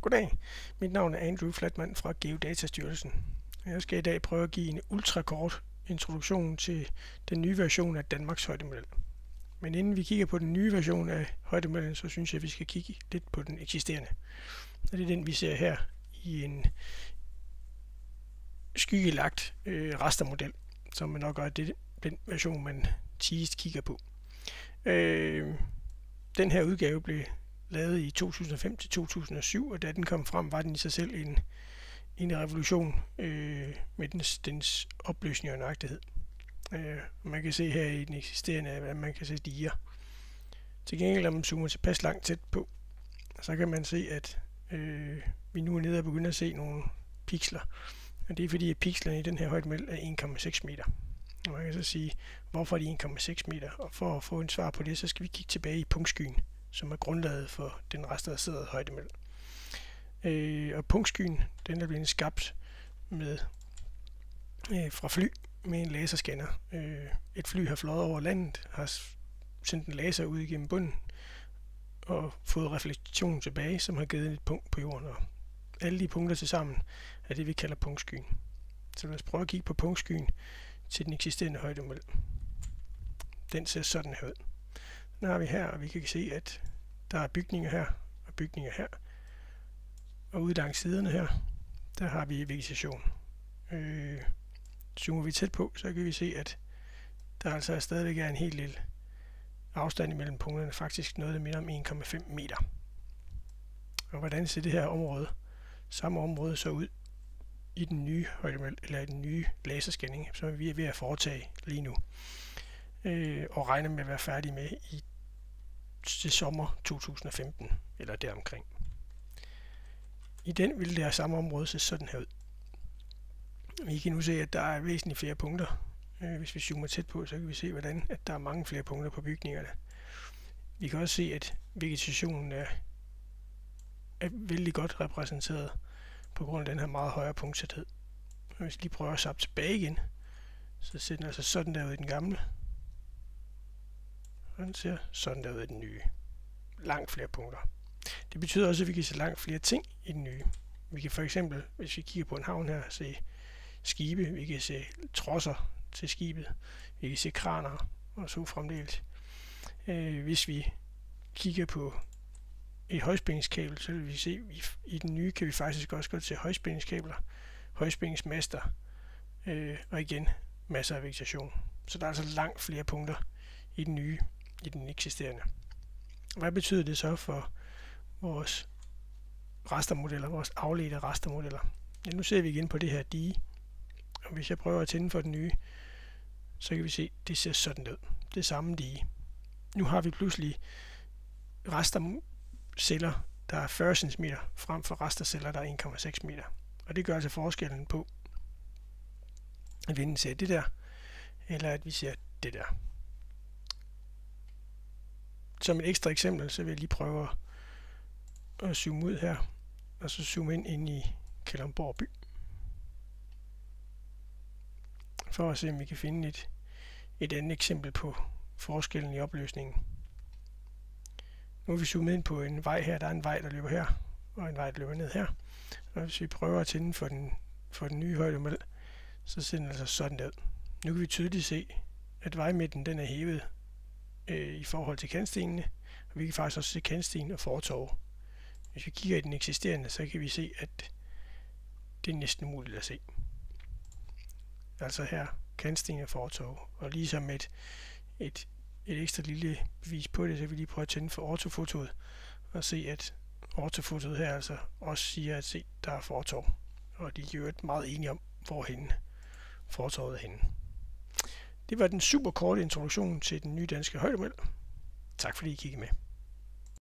Goddag, mit navn er Andrew Flatman fra Geodatastyrelsen. Jeg skal i dag prøve at give en ultrakort introduktion til den nye version af Danmarks højdemodel. Men inden vi kigger på den nye version af højdemodellen, så synes jeg, at vi skal kigge lidt på den eksisterende. Og det er den, vi ser her i en skyggelagt rastermodel, som nok er den version, man tigest kigger på. Den her udgave blev lavet i 2005 til 2007, og da den kom frem, var den i sig selv en revolution med dens opløsning og nøjagtighed. Man kan se her i den eksisterende, at man kan se diger. Til gengæld, når man zoomer tilpas langt tæt på, så kan man se, at vi nu er nede og begynder at se nogle pixler. Og det er fordi, at pixlerne i den her højdemodel er 1,6 meter. Og man kan så sige, hvorfor er de 1,6 meter? Og for at få en svar på det, så skal vi kigge tilbage i punktskyen, som er grundlaget for den rasterbaserede højdemodel. Og punktskyen, den er blevet skabt med fra fly med en laserscanner. Et fly har fløjet over landet, har sendt en laser ud igennem bunden og fået refleksion tilbage, som har givet et punkt på jorden. Og alle de punkter til sammen er det, vi kalder punktskyen. Så lad os prøve at kigge på punktskyen til den eksisterende højdemodel. Den ser sådan her ud. Den har vi her, og vi kan se, at der er bygninger her og bygninger her. Og ude langs siderne her, der har vi vegetation. Zoomer vi tæt på, så kan vi se, at der altså stadigvæk er en helt lille afstand imellem punkterne. Faktisk noget, der minder om 1,5 meter. Og hvordan ser det her område, samme område, så ud i den nye højdemodel, eller i den nye laserscanning, som vi er ved at foretage lige nu. Og regner med at være færdige med til sommer 2015, eller deromkring. I den vil det her samme område se sådan her ud. Vi kan nu se, at der er væsentligt flere punkter. Hvis vi zoomer tæt på, så kan vi se, hvordan at der er mange flere punkter på bygningerne. Vi kan også se, at vegetationen er vældig godt repræsenteret på grund af den her meget højere punkttæthed. Og hvis vi lige prøver at zappe tilbage igen, så ser den altså sådan der ud i den gamle. Og den ser sådan der ud i den nye. Langt flere punkter. Det betyder også, at vi kan se langt flere ting i den nye. Vi kan for eksempel, hvis vi kigger på en havn her, se skibe, vi kan se trosser til skibet, vi kan se kraner og så fremdeles. Hvis vi kigger på et højspændingskabel, så vil vi se, at i den nye kan vi faktisk også godt se højspændingskabler, højspændingsmaster og igen masser af vegetation. Så der er altså langt flere punkter i den nye, i den eksisterende. Hvad betyder det så for vores rastermodeller, vores afledte rastermodeller? Ja, nu ser vi igen på det her dige, og hvis jeg prøver at tænde for den nye, så kan vi se, at det ser sådan ud. Det samme dige. Nu har vi pludselig rasterceller, der er 40 cm, frem for rasterceller, der er 1,6 meter. Og det gør altså forskellen på, at vi enten ser det der, eller at vi ser det der. Som et ekstra eksempel, så vil jeg lige prøve at zoome ud her, og så zoome ind i Kalundborg by. For at se, om vi kan finde et andet eksempel på forskellen i opløsningen. Nu er vi zoomet ind på en vej her. Der er en vej, der løber her, og en vej, der løber ned her. Og hvis vi prøver at tænde for den nye højdemodel, så ser den altså sådan ud. Nu kan vi tydeligt se, at vejmidten den er hævet i forhold til kantstenene, og vi kan faktisk også se kantsten og fortov. Hvis vi kigger i den eksisterende, så kan vi se, at det er næsten umuligt at se. Altså her kantsten og fortov, og ligesom et ekstra lille bevis på det, så vil vi lige prøve at tænde for ortofotoet og se, at ortofotoet her altså også siger, at se, der er fortov, og de er jo meget enige om, hvorhenne fortovet er henne. Det var den super korte introduktion til den nye danske højdemodel. Tak fordi I kiggede med.